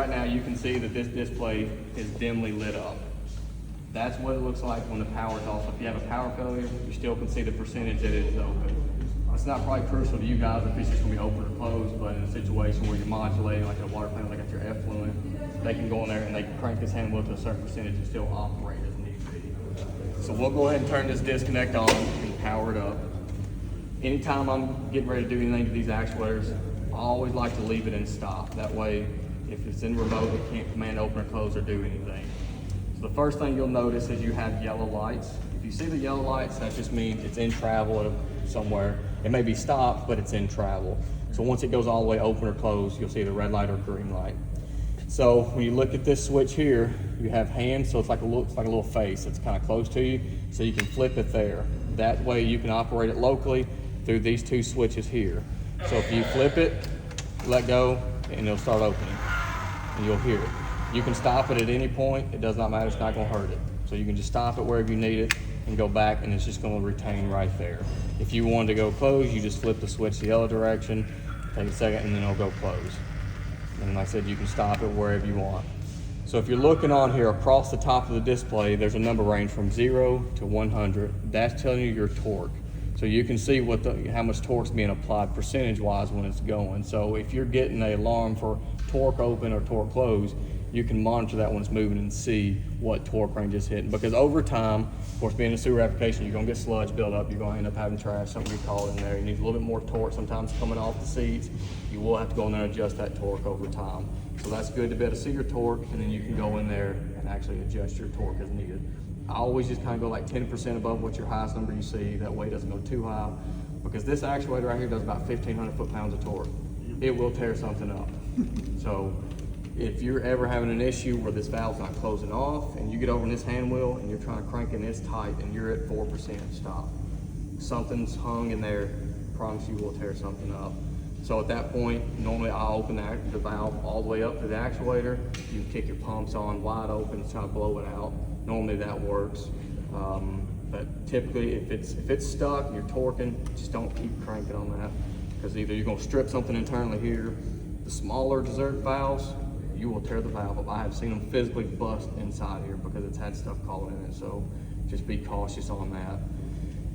right now you can see that this display is dimly lit up. That's what it looks like when the power is off. If you have a power failure, you still can see the percentage that it is open. It's not probably crucial to you guys if it's just gonna be open or closed, but in a situation where you're modulating, like a water plant, like at your effluent, they can go in there and they can crank this hand wheel to a certain percentage and still operate as need be. So we'll go ahead and turn this disconnect on and power it up. Anytime I'm getting ready to do anything to these actuators, I always like to leave it in stop. That way, if it's in remote, it can't command open or close or do anything. So the first thing you'll notice is you have yellow lights. If you see the yellow lights, that just means it's in travel somewhere. It may be stopped, but it's in travel. So once it goes all the way open or closed, you'll see the red light or green light. So when you look at this switch here, you have hands, so it's like a little face that's kind of close to you, so you can flip it there. That way you can operate it locally through these two switches here. So if you flip it, let go, and it'll start opening, and you'll hear it. You can stop it at any point. It does not matter, it's not gonna hurt it. So you can just stop it wherever you need it and go back, and it's just gonna retain right there. If you wanted to go close, you just flip the switch the other direction, take a second, and then it'll go close. And like I said, you can stop it wherever you want. So if you're looking on here across the top of the display, there's a number range from 0 to 100. That's telling you your torque. So you can see how much torque's being applied percentage-wise when it's going. So if you're getting an alarm for torque open or torque close, you can monitor that when it's moving and see what torque range is hitting. Because over time, of course, being a sewer application, you're gonna get sludge build up, you're gonna end up having trash, something you call in there. You need a little bit more torque sometimes coming off the seats. You will have to go in there and adjust that torque over time. So that's good to be able to see your torque, and then you can go in there and actually adjust your torque as needed. I always just kind of go like 10% above what your highest number you see. That way it doesn't go too high, because this actuator right here does about 1,500 foot-pounds of torque. It will tear something up. So if you're ever having an issue where this valve's not closing off and you get over in this hand wheel and you're trying to crank in this tight and you're at 4%, stop. Something's hung in there, I promise you will tear something up. So at that point, normally I'll open the valve all the way up to the actuator. You can kick your pumps on wide open and try to blow it out. Normally that works. But typically if it's stuck and you're torquing, just don't keep cranking on that, because either you're gonna strip something internally here. The smaller desert valves, you will tear the valve up. I have seen them physically bust inside here because it's had stuff caught in it. So just be cautious on that.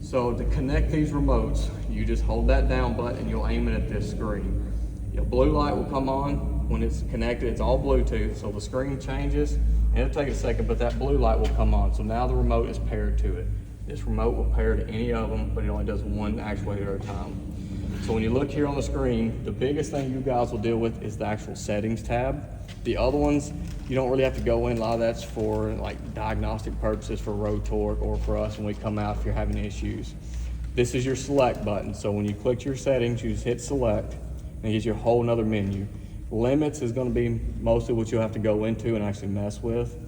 So to connect these remotes, you just hold that down button and you'll aim it at this screen. Your blue light will come on when it's connected. It's all Bluetooth, so the screen changes, and it'll take a second, but that blue light will come on. So now the remote is paired to it. This remote will pair to any of them, but it only does one actuator at a time. So when you look here on the screen, the biggest thing you guys will deal with is the actual settings tab. The other ones, you don't really have to go in. A lot of that's for like diagnostic purposes for road torque, or for us when we come out if you're having issues. This is your select button. So when you click your settings, you just hit select, and it gives you a whole nother menu. Limits is gonna be mostly what you'll have to go into and actually mess with.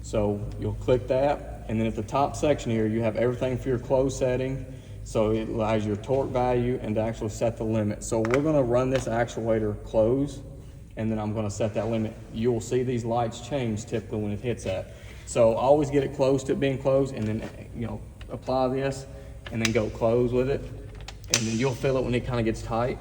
So you'll click that, and then at the top section here, you have everything for your close setting. So it allows your torque value and to actually set the limit. So we're gonna run this actuator close, and then I'm gonna set that limit. You'll see these lights change typically when it hits that. So always get it close to it being closed, and then apply this, and then go close with it. And then you'll feel it when it kind of gets tight.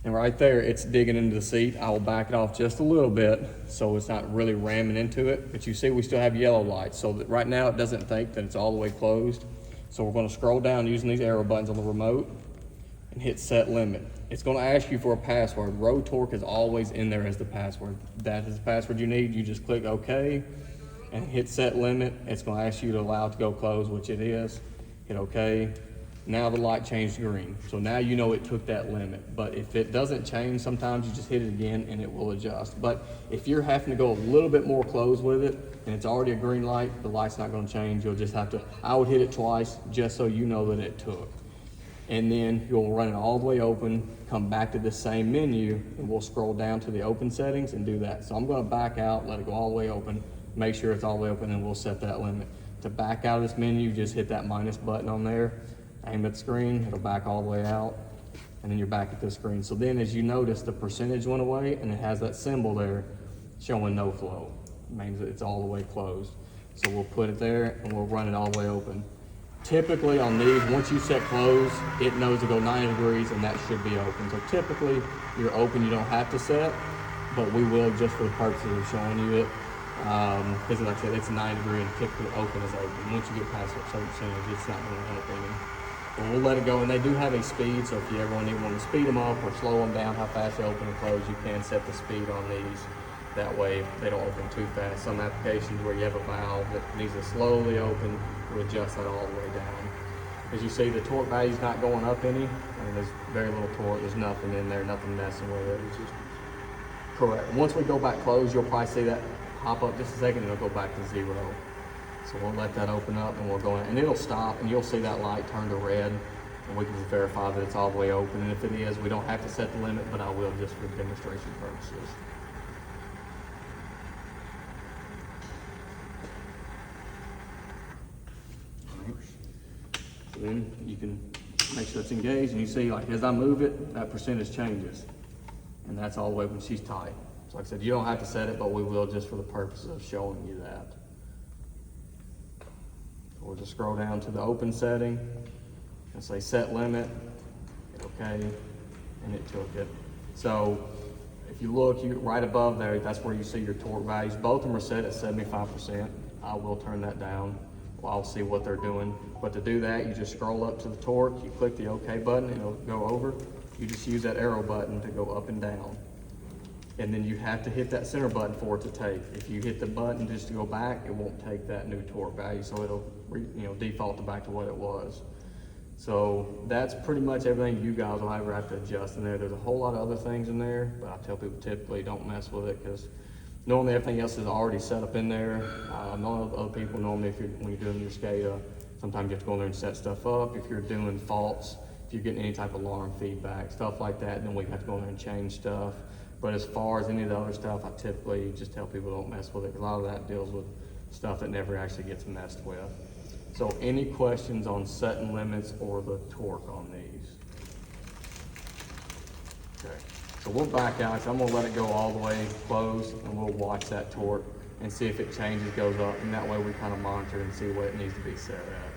And right there, it's digging into the seat. I will back it off just a little bit so it's not really ramming into it. But you see we still have yellow lights. So that right now it doesn't think that it's all the way closed. So we're gonna scroll down using these arrow buttons on the remote and hit set limit. It's gonna ask you for a password. Road torque is always in there as the password. That is the password you need. You just click OK and hit set limit. It's gonna ask you to allow it to go close, which it is. Hit OK. Now the light changed green. So now you know it took that limit. But if it doesn't change, sometimes you just hit it again and it will adjust. But if you're having to go a little bit more close with it and it's already a green light, the light's not gonna change. You'll just have to, I would hit it twice just so you know that it took. And then you'll run it all the way open, come back to the same menu, and we'll scroll down to the open settings and do that. So I'm gonna back out, let it go all the way open, make sure it's all the way open, and we'll set that limit. To back out of this menu, just hit that minus button on there, aim at the screen, it'll back all the way out, and then you're back at this screen. So then as you notice, the percentage went away, and it has that symbol there showing no flow. It means that it's all the way closed. So we'll put it there, and we'll run it all the way open. Typically on these, once you set close, it knows to go 90 degrees, and that should be open. So typically, you're open, you don't have to set, but we will just for the purposes of showing you it. Because like I said, it's a 90 degree and typically open is open. Once you get past a certain percentage, it's not going to help any. But we'll let it go, and they do have a speed, so if you ever want to speed them up or slow them down, how fast they open and close, you can set the speed on these. That way they don't open too fast. Some applications where you have a valve that needs to slowly open, you adjust that all the way down. As you see, the torque value is not going up any. I mean, there's very little torque. There's nothing in there, nothing messing with it. It's just correct. Once we go back closed, you'll probably see that pop up just a second, and it'll go back to 0. So we'll let that open up, and we'll go in, and it'll stop, and you'll see that light turn to red, and we can just verify that it's all the way open. And if it is, we don't have to set the limit, but I will just for demonstration purposes. So then you can make sure it's engaged, and you see, like, as I move it, that percentage changes. And that's all the way when she's tight. So like I said, you don't have to set it, but we will just for the purpose of showing you that. So we'll just scroll down to the open setting and say set limit, okay, and it took it. So if you look right above there, that's where you see your torque values. Both of them are set at 75%. I will turn that down. I'll see what they're doing. But to do that, you just scroll up to the torque, you click the OK button, and it'll go over. You just use that arrow button to go up and down. And then you have to hit that center button for it to take. If you hit the button just to go back, it won't take that new torque value, so it'll default back to what it was. So that's pretty much everything you guys will ever have to adjust in there. There's a whole lot of other things in there, but I tell people typically don't mess with it because normally everything else is already set up in there. None of other people normally, when you're doing your SCADA, sometimes you have to go in there and set stuff up. If you're doing faults, if you're getting any type of alarm feedback, stuff like that, then we have to go in there and change stuff. But as far as any of the other stuff, I typically just tell people don't mess with it, because a lot of that deals with stuff that never actually gets messed with. So any questions on setting limits or the torque on these? Okay, so we'll back out. So I'm gonna let it go all the way closed, and we'll watch that torque and see if it changes, goes up, and that way we kind of monitor and see what it needs to be set at.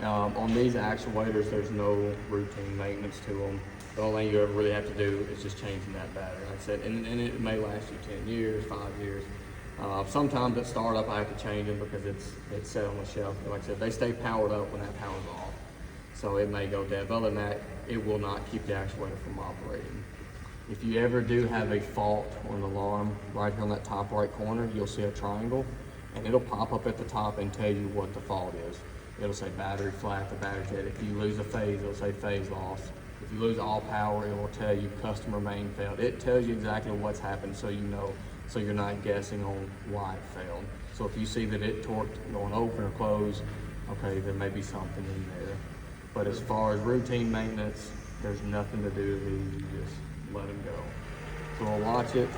On these actuators, there's no routine maintenance to them. The only thing you ever really have to do is just changing that battery. Like I said, and it may last you 10 years, 5 years. Sometimes at startup I have to change them because it's set on the shelf. Like I said, they stay powered up when that power's off. So it may go dead. But other than that, it will not keep the actuator from operating. If you ever do have a fault or an alarm, right here on that top right corner, you'll see a triangle, and it'll pop up at the top and tell you what the fault is. It'll say battery flat, the battery's dead. If you lose a phase, it'll say phase loss. If you lose all power, it will tell you customer main failed. It tells you exactly what's happened, so you know, so you're not guessing on why it failed. So if you see that it torqued going open or close, okay, there may be something in there. But as far as routine maintenance, there's nothing to do to these, you just let them go. So we'll watch it.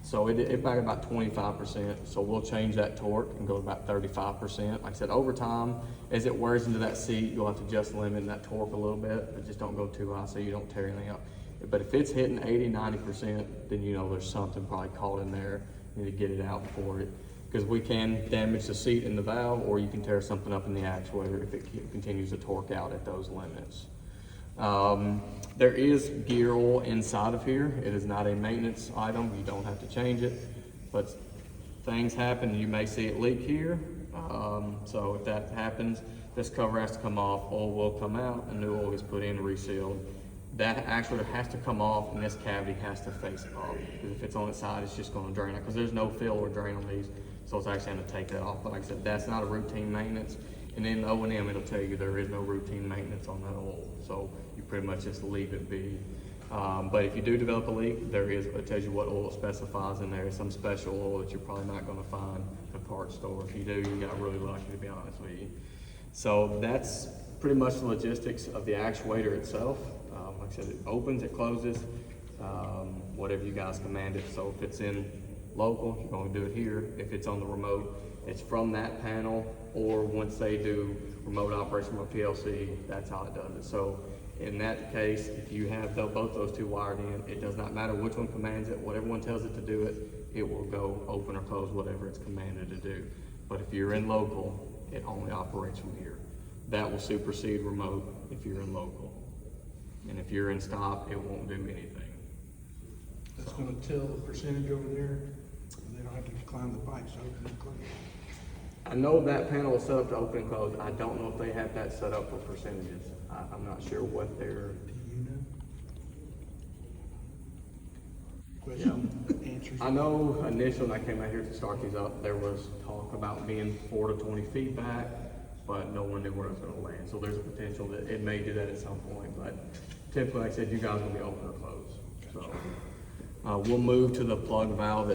So it back about 25%, so we'll change that torque and go to about 35%. Like I said, over time, as it wears into that seat, you'll have to just limit that torque a little bit, but just don't go too high so you don't tear anything up. But if it's hitting 80, 90%, then you know there's something probably caught in there. You need to get it out before it, because we can damage the seat and the valve, or you can tear something up in the actuator if it continues to torque out at those limits. There is gear oil inside of here. It is not a maintenance item. You don't have to change it, but things happen. You may see it leak here. So if that happens, this cover has to come off, oil will come out, and new oil is put in, resealed. That actuator has to come off, and this cavity has to face up, because if it's on its side, it's just going to drain it, because there's no fill or drain on these, so it's actually going to take that off. But like I said, that's not a routine maintenance. And in O&M, it'll tell you there is no routine maintenance on that oil. So you pretty much just leave it be. But if you do develop a leak, it tells you what oil it specifies in there. Some special oil that you're probably not going to find at a parts store. If you do, you got really lucky, to be honest with you. So that's pretty much the logistics of the actuator itself. Like I said, it opens, it closes, whatever you guys command it. So if it's in local, you're going to do it here. If it's on the remote, it's from that panel, or once they do remote operation from a PLC, that's how it does it. So in that case, if you have both those two wired in, it does not matter which one commands it. Whatever one tells it to do it, it will go open or close whatever it's commanded to do. But if you're in local, it only operates from here. That will supersede remote if you're in local. And if you're in stop, it won't do anything. That's gonna tell the percentage over there, and they don't have to climb the pipes to open and close. I know that panel is set up to open and close. I don't know if they have that set up for percentages. I'm not sure what they're. Do you know? Question, answers. I know initially when I came out here to start these up, there was talk about being 4 to 20 feet back, but no one knew where it was gonna land. So there's a potential that it may do that at some point, but typically, like I said, you guys will be open or closed. So, we'll move to the plug valve